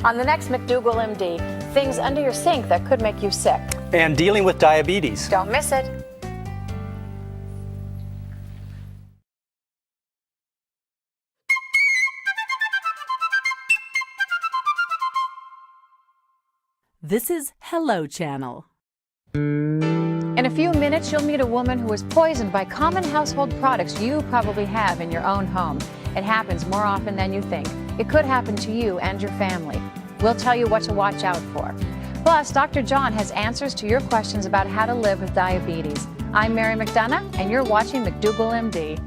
On the next McDougall MD, things under your sink that could make you sick. And dealing with diabetes. Don't miss it. This is Hello Channel. In a few minutes, you'll meet a woman who was poisoned by common household products you probably have in your own home. It happens more often than you think. It could happen to you and your family. We'll tell you what to watch out for. Plus, Dr. John has answers to your questions about how to live with diabetes. I'm Mary McDougall, and you're watching McDougall MD.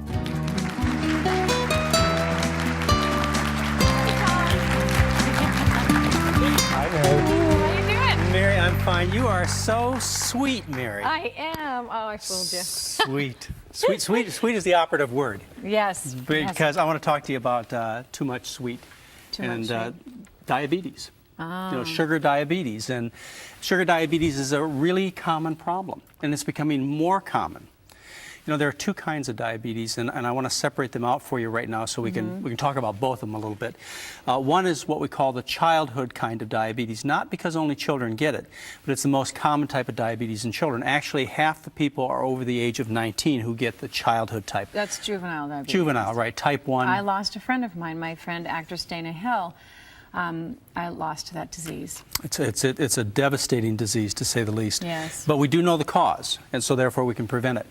Hi, Mary. How you doing? Mary, I'm fine. You are so sweet, Mary. I am. Oh, I fooled you. Sweet. Sweet is the operative word. Yes. Because I want to talk to you about too much sweet. Diabetes. Sugar diabetes. And sugar diabetes is a really common problem, and it's becoming more common. There are two kinds of diabetes, and I want to separate them out for you right now so we can talk about both of them a little bit. One is what we call the childhood kind of diabetes, not because only children get it, but it's the most common type of diabetes in children. Actually, half the people are over the age of 19 who get the childhood type. That's juvenile diabetes. Juvenile, right, type 1. I lost a friend of mine, my friend, actress Dana Hill. I lost to that disease. It's a devastating disease, to say the least. Yes. But we do know the cause, and so therefore we can prevent it.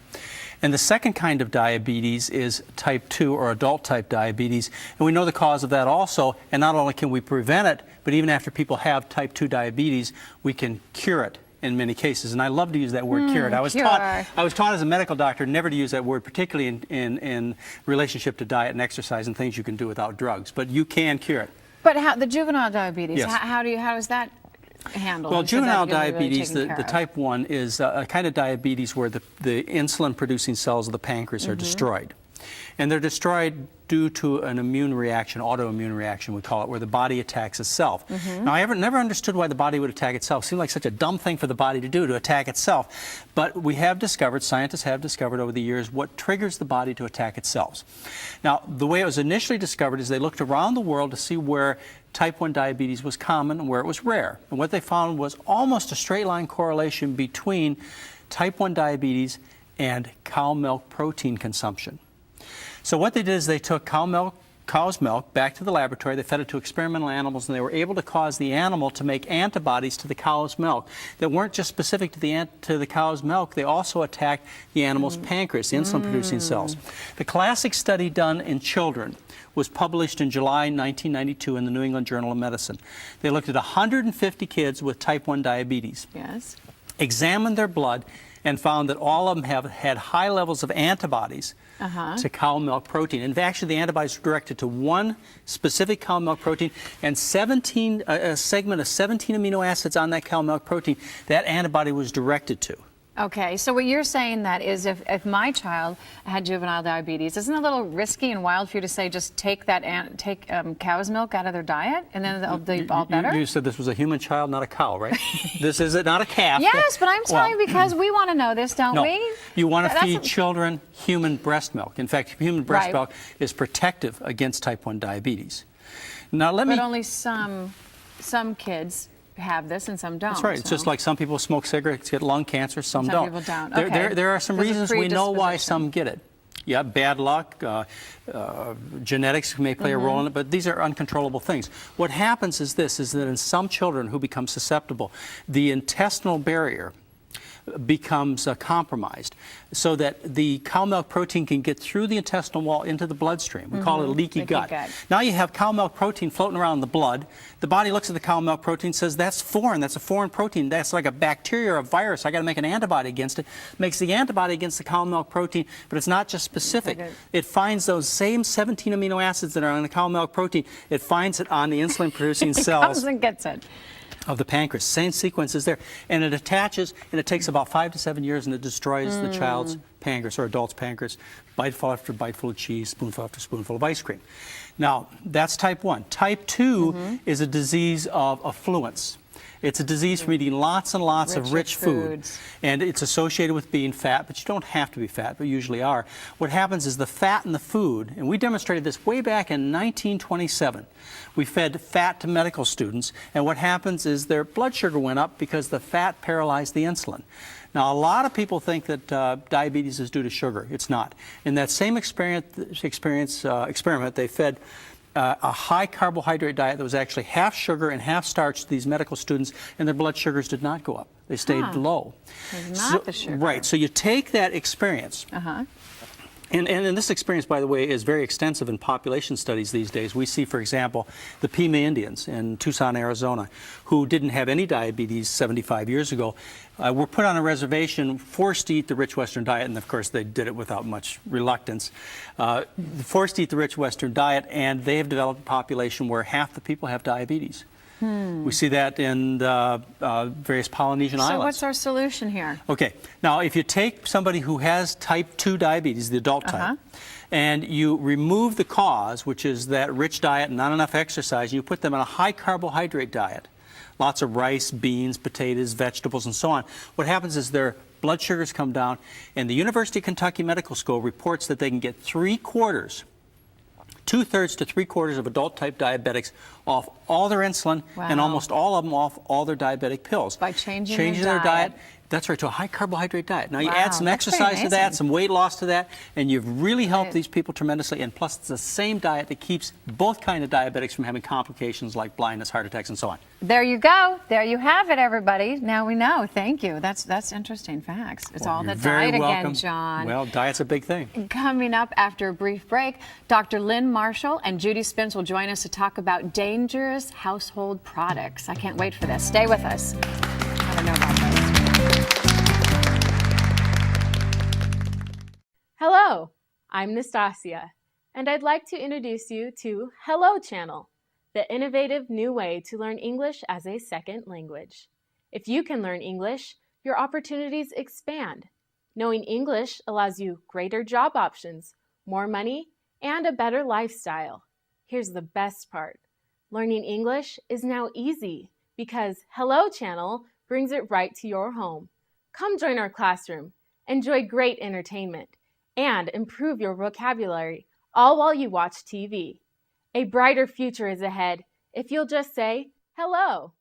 And the second kind of diabetes is type 2 or adult type diabetes, and we know the cause of that also, and not only can we prevent it, but even after people have type 2 diabetes, we can cure it in many cases. And I love to use that word cure it. I was taught as a medical doctor never to use that word, particularly in relationship to diet and exercise and things you can do without drugs, but you can cure it. But how, the juvenile diabetes, yes. how is that handled? Well, juvenile really diabetes, the of? type 1 is a kind of diabetes where the insulin-producing cells of the pancreas are destroyed. And they're destroyed due to an immune reaction, autoimmune reaction we call it, where the body attacks itself. Now, I never understood why the body would attack itself. It seemed like such a dumb thing for the body to do, to attack itself. But we have discovered, scientists have discovered over the years, what triggers the body to attack itself. Now, the way it was initially discovered is they looked around the world to see where type 1 diabetes was common and where it was rare. And what they found was almost a straight line correlation between type 1 diabetes and cow milk protein consumption. So what they did is they took cow's milk back to the laboratory, they fed it to experimental animals, and they were able to cause the animal to make antibodies to the cow's milk that weren't just specific to the cow's milk, they also attacked the animal's pancreas, the insulin-producing cells. The classic study done in children was published in July 1992 in the New England Journal of Medicine. They looked at 150 kids with type 1 diabetes, examined their blood, and found that all of them had high levels of antibodies to cow milk protein. And actually, the antibodies were directed to one specific cow milk protein, and a segment of 17 amino acids on that cow milk protein that antibody was directed to. Okay, so what you're saying that is if my child had juvenile diabetes, isn't it a little risky and wild for you to say just take cow's milk out of their diet and then they'll be all better? You said this was a human child, not a cow, right? This is not a calf. Yes, but I'm telling you because we want to know this, don't we? You want to feed children human breast milk. In fact, human breast milk is protective against type 1 diabetes. Now But only some kids have this and some don't. That's right. It's just like some people smoke cigarettes, get lung cancer, some don't. People don't. Okay. There are some reasons we know why some get it. Yeah, bad luck, genetics may play a role in it, but these are uncontrollable things. What happens is this, is that in some children who become susceptible, the intestinal barrier becomes compromised so that the cow milk protein can get through the intestinal wall into the bloodstream. We call it a leaky gut. Now you have cow milk protein floating around in the blood. The body looks at the cow milk protein and says, that's foreign, that's a foreign protein, that's like a bacteria or a virus, I got to make an antibody against it. Makes the antibody against the cow milk protein, but it's not just specific. It finds those same 17 amino acids that are on the cow milk protein, it finds it on the insulin producing cells. It comes and gets it. Of the pancreas. Same sequence is there. And it attaches, and it takes about 5 to 7 years, and it destroys the child's pancreas or adult's pancreas, biteful after biteful of cheese, spoonful after spoonful of ice cream. Now, that's type 1. Type 2 is a disease of affluence. It's a disease from eating lots and lots of rich food. foods. And it's associated with being fat, but you don't have to be fat, but you usually are. What happens is the fat in the food, and we demonstrated this way back in 1927. We fed fat to medical students, and what happens is their blood sugar went up because the fat paralyzed the insulin. Now, a lot of people think that diabetes is due to sugar. It's not. In that same experiment, they fed a high carbohydrate diet that was actually half sugar and half starch to these medical students, and their blood sugars did not go up. They stayed low. It's not the sugar. Right. So you take that experience. And this experience, by the way, is very extensive in population studies these days. We see, for example, the Pima Indians in Tucson, Arizona, who didn't have any diabetes 75 years ago, were put on a reservation, forced to eat the rich Western diet, and of course they did it without much reluctance. Forced to eat the rich Western diet, and they have developed a population where half the people have diabetes. We see that in various Polynesian islands. So what's our solution here? Okay, now if you take somebody who has type 2 diabetes, the adult type, and you remove the cause, which is that rich diet and not enough exercise, and you put them on a high carbohydrate diet, lots of rice, beans, potatoes, vegetables, and so on, what happens is their blood sugars come down, and the University of Kentucky Medical School reports that they can get 2/3 to 3/4 of adult type diabetics off all their insulin and almost all of them off all their diabetic pills. By changing their diet. That's right, to a high carbohydrate diet. Now you add some exercise to that, some weight loss to that, and you've really helped these people tremendously. And plus, it's the same diet that keeps both kinds of diabetics from having complications like blindness, heart attacks, and so on. There you go. There you have it, everybody. Now we know. Thank you. That's interesting facts. It's all the diet again, John. Well, diet's a big thing. Coming up after a brief break, Dr. Lynn Marshall and Judy Spence will join us to talk about dangerous household products. I can't wait for this. Stay with us. I don't know about those. Hello, I'm Nastasia, and I'd like to introduce you to Hello Channel, the innovative new way to learn English as a second language. If you can learn English, your opportunities expand. Knowing English allows you greater job options, more money, and a better lifestyle. Here's the best part. Learning English is now easy because Hello Channel brings it right to your home. Come join our classroom, enjoy great entertainment, and improve your vocabulary, all while you watch TV. A brighter future is ahead if you'll just say hello.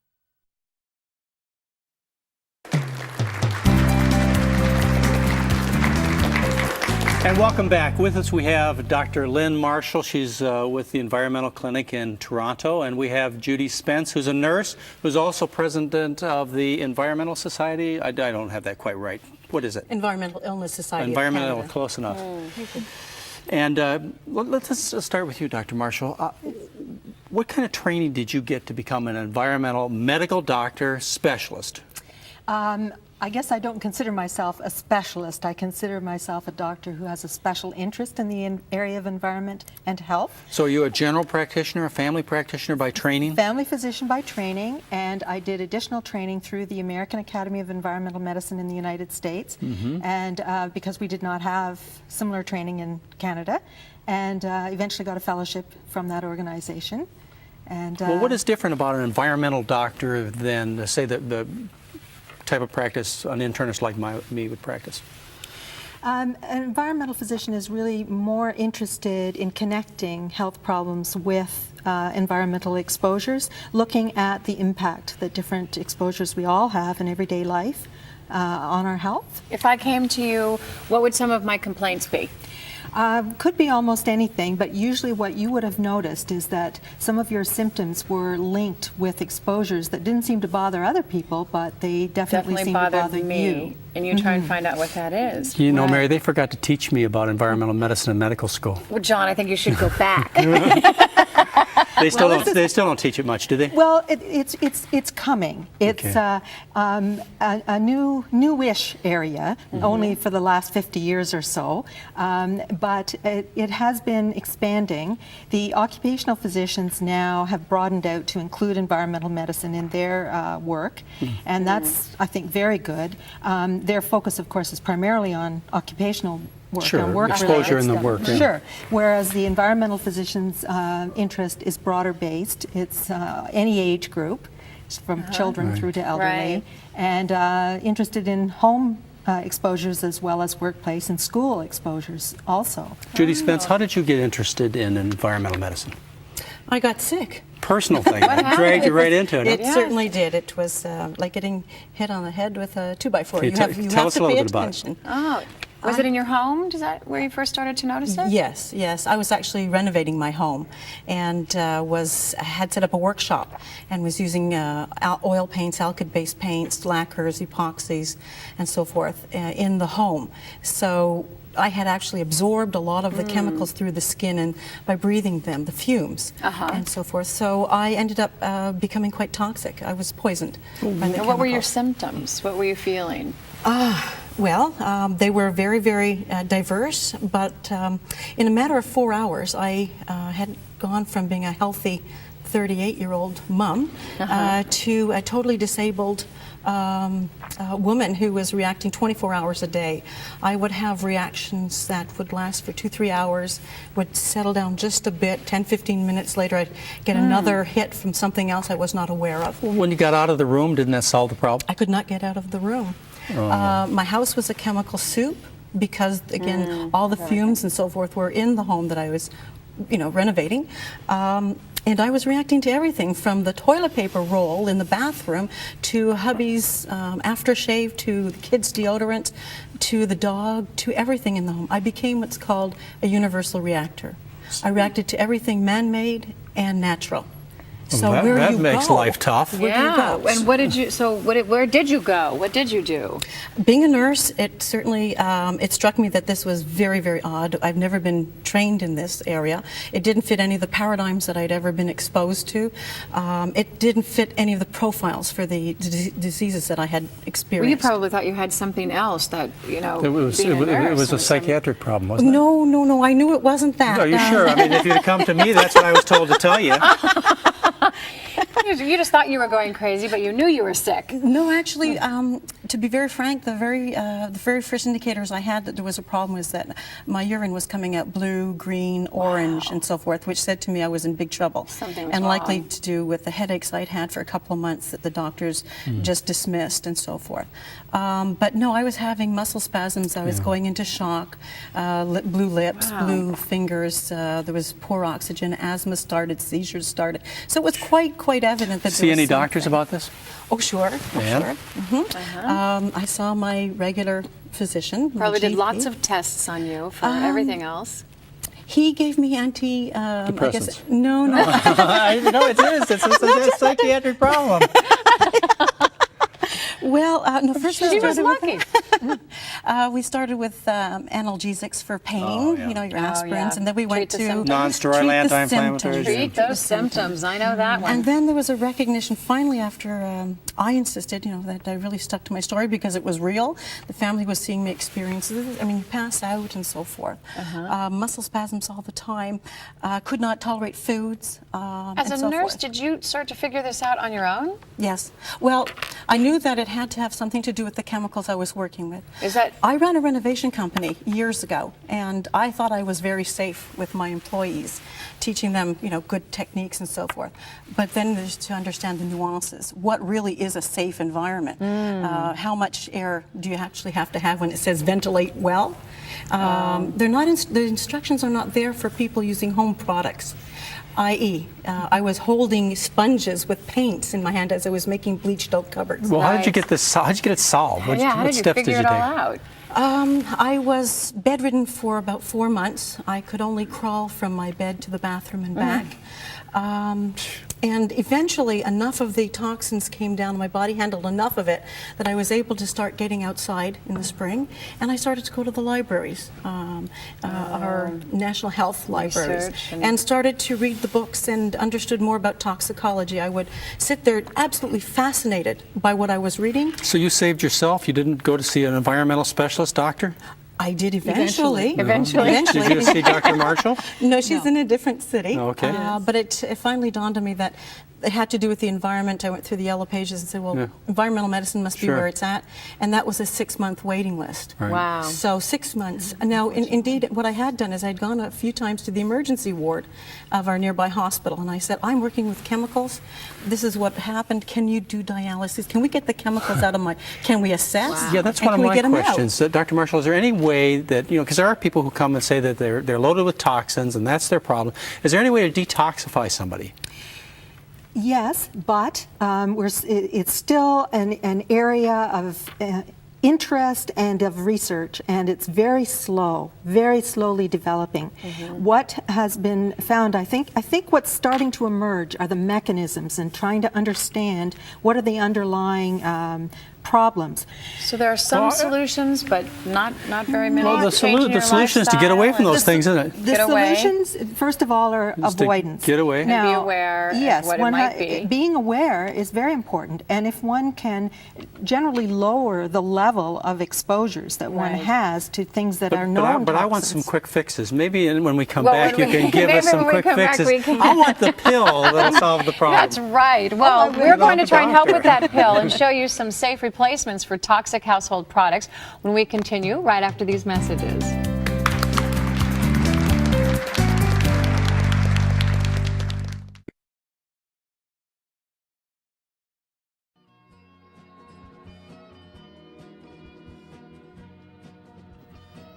And welcome back. With us we have Dr. Lynn Marshall. She's with the Environmental Clinic in Toronto. And we have Judy Spence, who's a nurse, who's also president of the Environmental Society. I don't have that quite right. What is it? Environmental Illness Society Environmental, of Canada. close enough. And let's start with you, Dr. Marshall. What kind of training did you get to become an environmental medical doctor specialist? I guess I don't consider myself a specialist. I consider myself a doctor who has a special interest in the area of environment and health. So are you a general practitioner, a family practitioner by training? Family physician by training, and I did additional training through the American Academy of Environmental Medicine in the United States, and because we did not have similar training in Canada, and eventually got a fellowship from that organization. And well, what is different about an environmental doctor than, say, the type of practice an internist like me would practice? An environmental physician is really more interested in connecting health problems with environmental exposures, looking at the impact that different exposures we all have in everyday life on our health. If I came to you, what would some of my complaints be? Could be almost anything, but usually what you would have noticed is that some of your symptoms were linked with exposures that didn't seem to bother other people, but they definitely seem to bother me. you. And you try and find out what that is. You know, Mary, they forgot to teach me about environmental medicine in medical school. Well, John, I think you should go back. They still don't teach it much, do they? Well, it's coming. It's Okay. A newish area, only for the last 50 years or so, but it has been expanding. The occupational physicians now have broadened out to include environmental medicine in their work, and that's, I think, very good. Their focus, of course, is primarily on occupational work. Sure, on work exposure in the work. Yeah. Sure. Whereas the environmental physician's interest is broader based. It's any age group. from children through to elderly, Right. and interested in home exposures as well as workplace and school exposures also. Judy Spence, how did you get interested in environmental medicine? I got sick. Personal thing. It dragged you right into it. It certainly did. It was like getting hit on the head with a 2x4. Okay, You have tell us to a little pay bit about it. attention. Oh, was it in your home? Is that where you first started to notice it? Yes, yes. I was actually renovating my home and had set up a workshop and was using oil paints, alkyd-based paints, lacquers, epoxies, and so forth in the home. So I had actually absorbed a lot of the chemicals through the skin and by breathing them, the fumes and so forth. So I ended up becoming quite toxic. I was poisoned by the chemicals. What were your symptoms? What were you feeling? Well, they were very, very diverse, but in a matter of 4 hours, I had gone from being a healthy 38-year-old mom to a totally disabled woman who was reacting 24 hours a day. I would have reactions that would last for 2-3 hours, would settle down just a bit. 10-15 minutes later, I'd get another hit from something else I was not aware of. When you got out of the room, didn't that solve the problem? I could not get out of the room. My house was a chemical soup because, again, all the fumes and so forth were in the home that I was, renovating. And I was reacting to everything from the toilet paper roll in the bathroom to hubby's aftershave to the kids' deodorant to the dog to everything in the home. I became what's called a universal reactor. I reacted to everything man-made and natural. So that makes life tough. Where do you go? And what did you? So where did you go? What did you do? Being a nurse, it certainly it struck me that this was very, very odd. I've never been trained in this area. It didn't fit any of the paradigms that I'd ever been exposed to. It didn't fit any of the profiles for the diseases that I had experienced. Well, you probably thought you had something else that It was a was psychiatric problem, wasn't it? No. I knew it wasn't that. Are you sure? I mean, if you'd come to me, that's what I was told to tell you. You just thought you were going crazy, but you knew you were sick. No, actually, to be very frank, the very first indicators I had that there was a problem was that my urine was coming out blue, green, orange, and so forth, which said to me I was in big trouble. Something was and likely wrong. to do with the headaches I'd had for a couple of months that the doctors just dismissed and so forth. But no, I was having muscle spasms. I was going into shock, blue lips, blue fingers. There was poor oxygen. Asthma started. Seizures started. So it was quite evident that See there was any doctors something. about this? Oh, sure. And? I saw my regular physician. my Probably did GP. lots of tests on you for everything else. He gave me anti. I guess, Depressants. no. No, it is. It's a psychiatric problem. Well, no. First, She was lucky. we started with analgesics for pain. yeah. Your aspirins, yeah. and then we went Treat the to symptoms. Non-steroidal treat the anti-inflammatories. symptoms. Treat those symptoms. I know that one. And then there was a recognition finally after I insisted, that I really stuck to my story because it was real. The family was seeing me experience this. I mean, you pass out and so forth. Muscle spasms all the time. Could not tolerate foods. As and a so nurse, forth. did you start to figure this out on your own? Yes. Well, I knew that it had to have something to do with the chemicals I was working with. Is that- I ran a renovation company years ago, and I thought I was very safe with my employees, teaching them, good techniques and so forth. But then there's to understand the nuances. What really is a safe environment? How much air do you actually have to have when it says ventilate well? They're not. The instructions are not there for people using home products. I.e., I was holding sponges with paints in my hand as I was making bleached oak cupboards. Well, how did you get this? How did you get it solved? What How did you steps figure did it you all take? out? I was bedridden for about 4 months. I could only crawl from my bed to the bathroom and back. And eventually, enough of the toxins came down. My body handled enough of it that I was able to start getting outside in the spring. And I started to go to the libraries, our national health libraries, Research and started to read the books and understood more about toxicology. I would sit there absolutely fascinated by what I was reading. So you saved yourself? You didn't go to see an environmental specialist doctor? I did eventually. Did you see Dr. Marshall? No, she's in a different city. Okay. But it finally dawned on me that it had to do with the environment. I went through the yellow pages and said, well, environmental medicine must be Sure. where it's at. And that was a 6-month waiting list. Right. Wow. So 6 months. Now, indeed, what I had done is I'd gone a few times to the emergency ward of our nearby hospital, and I said, I'm working with chemicals. This is what happened. Can you do dialysis? Can we get the chemicals out of my, can we assess? Yeah, that's And one of can we my get 'em out? questions. Dr. Marshall, is there any way that, because there are people who come and say that they're loaded with toxins and that's their problem. Is there any way to detoxify somebody? Yes, but it's still an area of interest and of research, and it's very slow, very slowly developing. What has been found, I think what's starting to emerge are the mechanisms and trying to understand what are the underlying problems. So there are some solutions, but not very many. Well, the solution is to get away from those things, isn't it? The Get away. solutions, first of all, are Just to avoidance. get away. And be aware of yes, what it might be. being aware is very important, and if one can generally lower the level of exposures that one Right. has to things that are known But I want toxins. some quick fixes. Maybe when we come Well, back, when you can we- give us maybe some when we quick come back, fixes. we can- I want the pill that'll solve the problem. That's right. Well, my we're God. going to try and help with Doctor. that pill and show you some safe replacements for toxic household products when we continue right after these messages.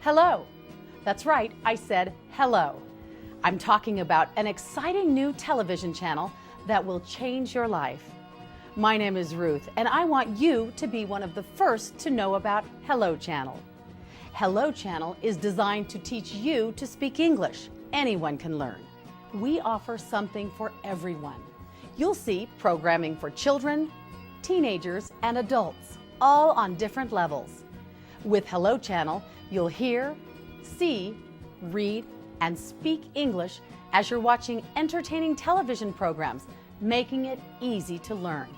Hello. That's right, I said hello. I'm talking about an exciting new television channel that will change your life. My name is Ruth, and I want you to be one of the first to know about Hello Channel. Hello Channel is designed to teach you to speak English. Anyone can learn. We offer something for everyone. You'll see programming for children, teenagers, and adults, all on different levels. With Hello Channel, you'll hear, see, read, and speak English as you're watching entertaining television programs, making it easy to learn.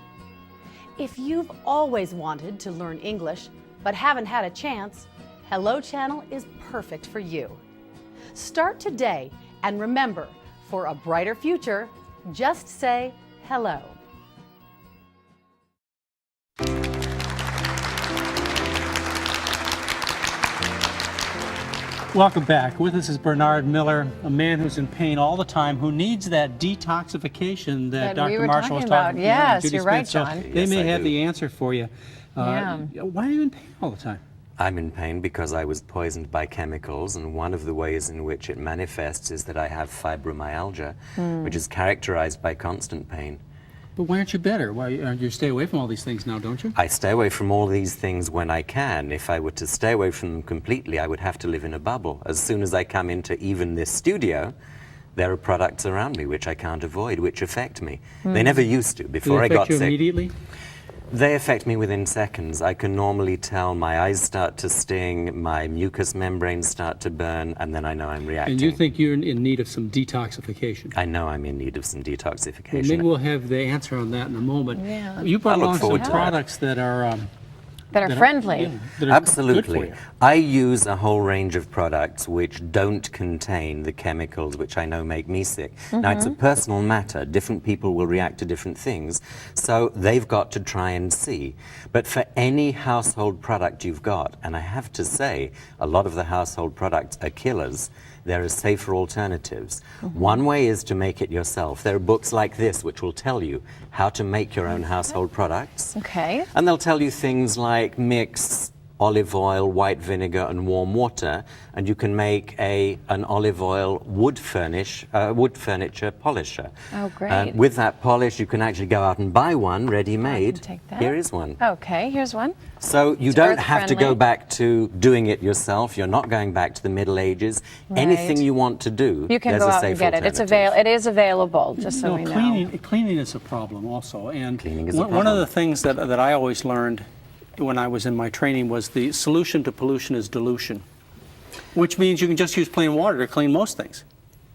If you've always wanted to learn English but haven't had a chance, Hello Channel is perfect for you. Start today, and remember, for a brighter future, just say hello. Welcome back. With us is Bernard Miller, a man who's in pain all the time, who needs that detoxification that That we Dr. were Marshall was talking talking about. Yes, Judy you're right, Smith. John. So they Yes, may I have do. the answer for you. Yeah. Why are you in pain all the time? I'm in pain because I was poisoned by chemicals, and one of the ways in which it manifests is that I have fibromyalgia, which is characterized by constant pain. But why aren't you better? Why you stay away from all these things now, don't you? I stay away from all these things when I can. If I were to stay away from them completely, I would have to live in a bubble. As soon as I come into even this studio, there are products around me which I can't avoid, which affect me. They never used to. Do Before they I got affect you sick, immediately? they affect me within seconds. I can normally tell my eyes start to sting, my mucous membranes start to burn, and then I know I'm reacting. And you think you're in need of some detoxification? I know I'm in need of some Well, detoxification. maybe we'll have the answer on that in a moment. Yeah. You brought I look along some forward to that. products that are That are friendly. yeah, that are Absolutely. good for you. I use a whole range of products which don't contain the chemicals which I know make me sick. Now, it's a personal matter. Different people will react to different things, so they've got to try and see. But for any household product you've got, and I have to say, a lot of the household products are killers, there are safer alternatives. One way is to make it yourself. There are books like this which will tell you how to make your own household products. Okay. And they'll tell you things like mix olive oil, white vinegar, and warm water, and you can make an olive oil wood furniture polisher. Oh, great. With that polish, you can actually go out and buy one ready-made. take that. Here is one. Okay, here's one. So you It's don't have to go earth-friendly. back to doing it yourself. You're not going back to the Middle Ages. Anything Right. you want to do, You can there's go a out safe and get it. alternative. It is available, just so No, we know. cleaning is a problem also. And Cleaning is a one of problem. the things that I always learned when I was in my training was the solution to pollution is dilution, which means you can just use plain water to clean most things.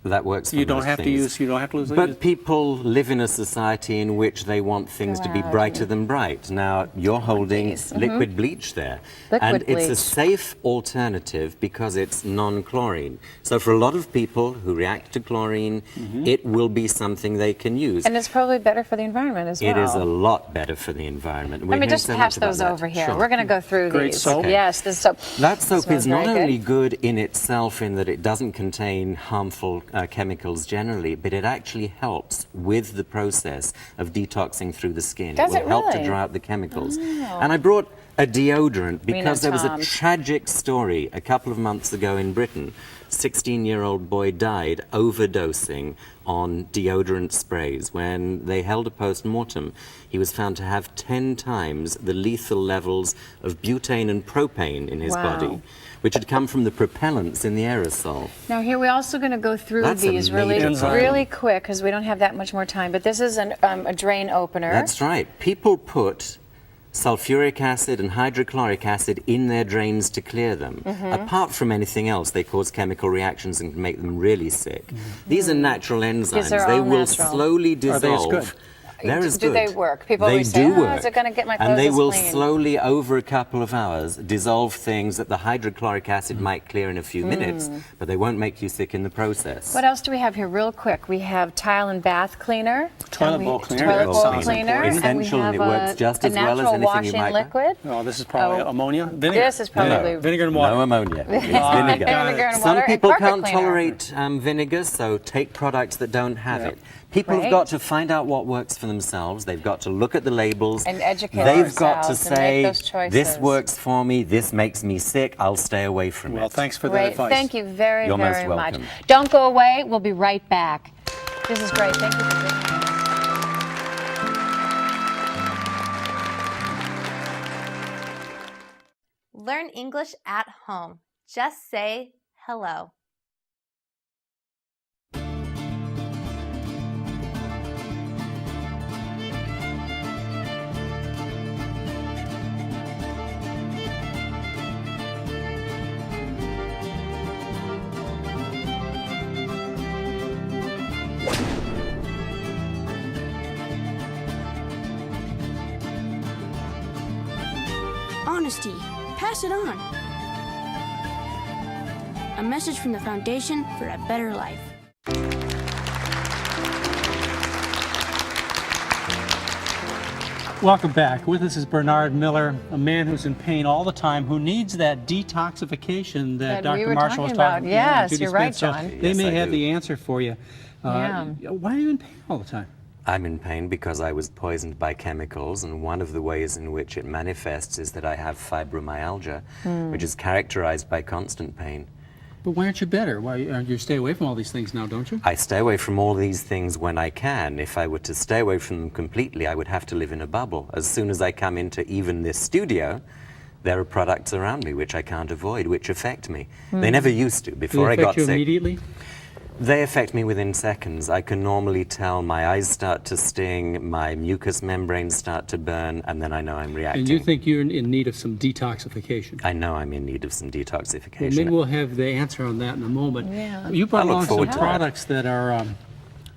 That works for You don't most have to things. use, you don't have to lose But people live in a society in which they want things to be brighter than bright. Now, you're holding liquid bleach there. And it's a safe alternative because it's non-chlorine. So for a lot of people who react to chlorine, it will be something they can use. And it's probably better for the environment as well. It is a lot better for the environment. Let me just pass those over here. Sure. We're going to go through Great these. soap. Okay. Yes, this soap. That soap Smells is not very only good in itself in that it doesn't contain harmful chemicals generally, but it actually helps with the process of detoxing through the skin. Does it it will help to really? draw out the chemicals. And I brought a deodorant because there was a Tom's. tragic story a couple of months ago in Britain. 16-year-old boy died overdosing on deodorant sprays. When they held a post-mortem, he was found to have 10 times the lethal levels of butane and propane in his body, which had come from the propellants in the aerosol. Now here we're also going to go through That's a these really, major problem. really quick because we don't have that much more time. But this is a drain opener. That's right. People put sulfuric acid and hydrochloric acid in their drains to clear them. Apart from anything else, they cause chemical reactions and can make them really sick. These are natural enzymes. are They all will natural. slowly Are they as dissolve. good? They're as Do good. they work? People They always say, do "Oh, work. is it going to get my And they clothes will clean?" slowly, over a couple of hours, dissolve things that the hydrochloric acid might clear in a few minutes, but they won't make you sick in the process. What else do we have here real quick? We have tile and bath cleaner. Toilet And we- bowl cleaner. Toilet That bowl sounds cleaner. important. And we Essential, have and it works just a as well as natural anything you washing might like. liquid. Oh, this is probably Oh. ammonia? Vinegar? This is probably- Vinegar and water. No ammonia. It's Vinegar vinegar. and Some water and people carpet can't cleaner. tolerate vinegar, so take products that don't have it. People have Right. got to find out what works for themselves. They've got to look at the labels. And educate They've got to ourselves and make say, those choices. this works for me, this makes me sick, I'll stay away from Well, it. thanks for that Great. advice. Thank you very, You're most very much. welcome. Don't go away. We'll be right back. This is great. Thank you for being here. Learn English at home. Just say hello. Honesty. Pass it on. A message from the Foundation for a Better Life. Welcome back. With us is Bernard Miller, a man who's in pain all the time, who needs that detoxification that That we Dr. were Marshall was talking talking about. Yes, Judy you're Smith. right, So John. they Yes, may I have do. the answer for you. Why are you in pain all the time? I'm in pain because I was poisoned by chemicals, and one of the ways in which it manifests is that I have fibromyalgia, which is characterized by constant pain. But why aren't you better? Why you stay away from all these things now, don't you? I stay away from all these things when I can. If I were to stay away from them completely, I would have to live in a bubble. As soon as I come into even this studio, there are products around me which I can't avoid, which affect me. They never used to. Do Before they I got affect you sick, immediately? they affect me within seconds. I can normally tell my eyes start to sting, my mucous membranes start to burn, and then I know I'm reacting. And you think you're in need of some detoxification? I know I'm in need of some Well, detoxification. maybe we'll have the answer on that in a moment. Yeah. You brought I look along some forward to that. products that are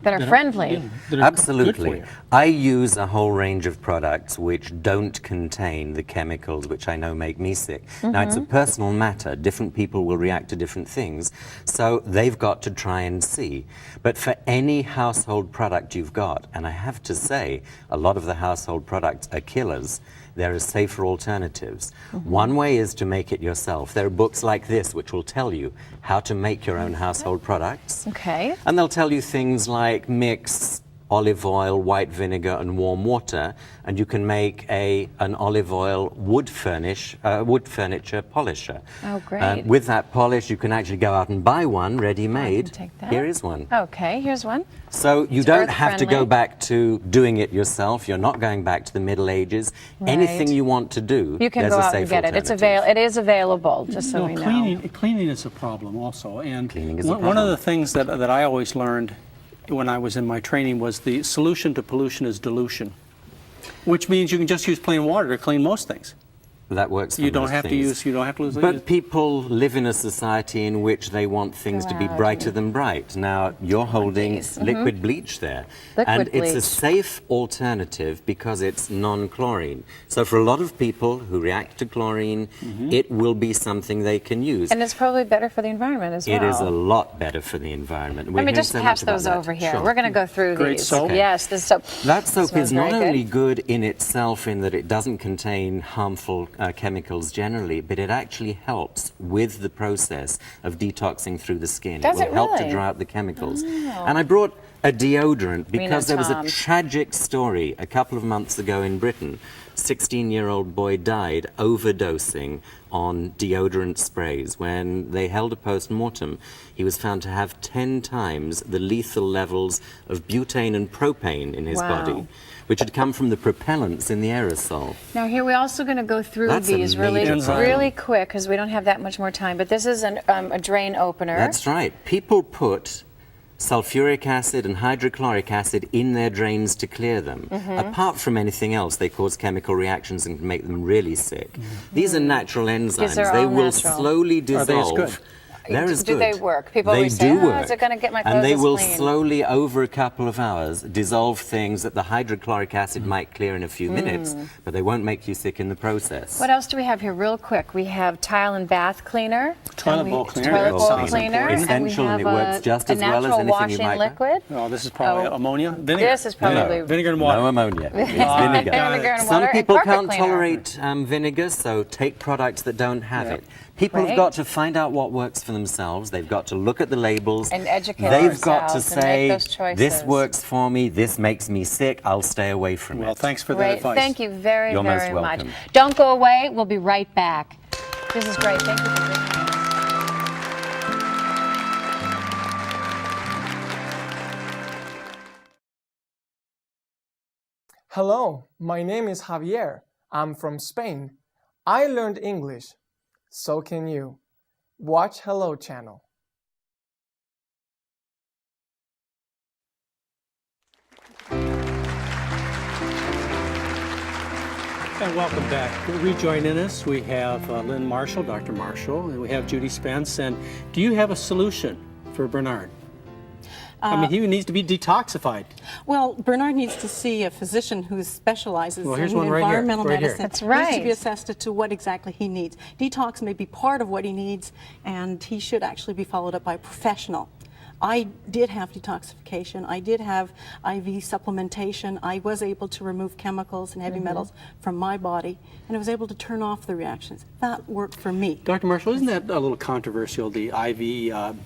That are friendly. that are good for Absolutely. you. I use a whole range of products which don't contain the chemicals which I know make me sick. Now, it's a personal matter. Different people will react to different things, so they've got to try and see. But for any household product you've got, and I have to say, a lot of the household products are killers, there are safer alternatives. One way is to make it yourself. There are books like this which will tell you how to make your own household products. Okay. And they'll tell you things like mix olive oil, white vinegar, and warm water, and you can make an olive oil wood furniture polisher. Oh, great. With that polish, you can actually go out and buy one ready-made. take that. Here is one. Okay, here's one. So you It's don't have to go earth-friendly. back to doing it yourself. You're not going back to the Middle Ages. Anything you want to do, You can there's go a out safe and get it. alternative. It is available, just so No, we know. cleaning is a problem also. And Cleaning is a one of problem. the things that I always learned when I was in my training was the solution to pollution is dilution, which means you can just use plain water to clean most things. That works for You don't most have to things. use. You don't have to lose. But people live in a society in which they want things to be brighter than bright. Now, you're holding liquid bleach there. Liquid and it's a bleach. safe alternative because it's non-chlorine. So for a lot of people who react to chlorine, it will be something they can use. And it's probably better for the environment as well. It is a lot better for the environment. Let me just pass those over here. Sure. We're going to go through Great these. soap. Yes, this soap. That soap smells is not very only good. good in itself in that it doesn't contain harmful chemicals generally, but it actually helps with the process of detoxing through the skin. Does it will it help to really? dry out the chemicals. And I brought a deodorant because there was a Tom's. tragic story a couple of months ago in Britain. 16-year-old boy died overdosing on deodorant sprays. When they held a post-mortem, he was found to have 10 times the lethal levels of butane and propane in his Wow. body, which had come from the propellants in the aerosol. Now here we're also going to go through That's a these really, major problem. really quick because we don't have that much more time. But this is a drain opener. That's right. People put sulfuric acid and hydrochloric acid in their drains to clear them. Apart from anything else, they cause chemical reactions and can make them really sick. These are natural enzymes. they're They all will natural. slowly Are they as dissolve. good? They're as Do good. they work? People they always say, do "Oh, work. is it gonna get my And they clothes will clean?" slowly, over a couple of hours, dissolve things that the hydrochloric acid might clear in a few minutes, but they won't make you sick in the process. What else do we have here real quick? We have tile and bath cleaner. Toilet and bowl cleaner. Toilet That bowl sounds cleaner. important. And we Essential, and have it works just a as well as natural anything you washing might buy. liquid. Oh, this is probably Oh. ammonia. Vinegar. This is probably vinegar and water. No ammonia. It's Got vinegar. it. Vinegar and Some water and people carpet can't cleaner. tolerate vinegar, so take products that don't have it. People Great. have got to find out what works for themselves. They've got to look at the labels. And educate They've got to ourselves and say, make those choices. this works for me, this makes me sick, I'll stay away from Well, it. thanks for that Great. advice. Thank you very, You're most very much. welcome. Don't go away. We'll be right back. This is great. Thank you for being here. Hello, my name is Javier. I'm from Spain. I learned English. So can you. Watch Hello Channel. And welcome back. Rejoining us, we have Lynn Marshall, Dr. Marshall, and we have Judy Spence. And do you have a solution for Bernard? I mean, he needs to be detoxified. Well, Bernard needs to see a physician who specializes Well, here's in one right here, environmental right here. medicine. That's Needs to right. be assessed as to what exactly he needs. Detox may be part of what he needs, and he should actually be followed up by a professional. I did have detoxification. I did have IV supplementation. I was able to remove chemicals and heavy metals from my body, and I was able to turn off the reactions. That worked for me. Dr. Marshall, isn't that a little controversial, the IV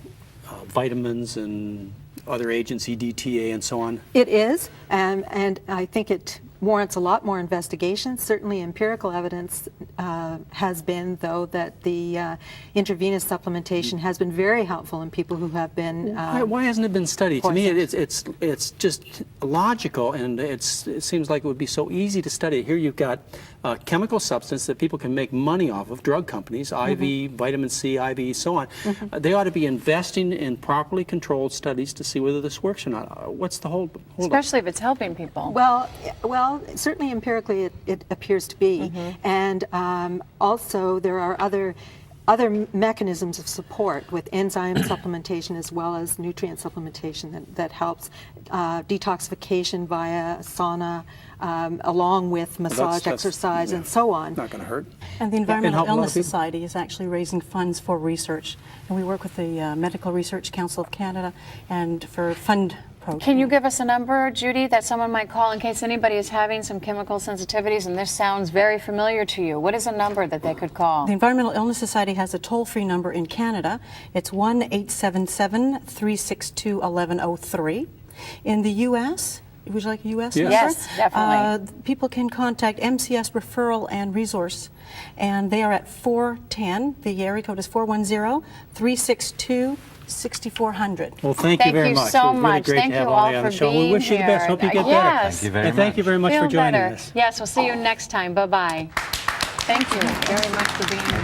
vitamins and other agents, EDTA and so on? It is, and I think it warrants a lot more investigation. Certainly empirical evidence has been, though, that the intravenous supplementation has been very helpful in people who have been Why hasn't it been studied? To me, poisoned. it's just logical, and it seems like it would be so easy to study. Here you've got a chemical substance that people can make money off of, drug companies, IV, vitamin C, IV, so on. They ought to be investing in properly controlled studies to see whether this works or not. What's the hold up? Especially if it's helping people. Well, certainly empirically it appears to be, and also there are other mechanisms of support with enzyme supplementation as well as nutrient supplementation that helps detoxification via sauna, along with massage, exercise, and so on. Not going to hurt. And the help Environmental a lot of Illness people. Society is actually raising funds for research. And we work with the Medical Research Council of Canada and for fund program. Can you give us a number, Judy, that someone might call in case anybody is having some chemical sensitivities and this sounds very familiar to you? What is a number that they could call? The Environmental Illness Society has a toll-free number in Canada. It's 1-877-362-1103. In the U.S., would you like a U.S. number? Yes, definitely. People can contact MCS Referral and Resource, and they are at 410. The area code is 410-362-6400. Well, thank you very much. so It was really much. great Thank to have you all all you on for the show. being We wish you the best. here. Hope you get Yes. better. Thank you very And thank you very much Feel for joining better. us. Yes, we'll see you next time. Bye-bye. Thank you very much for being here.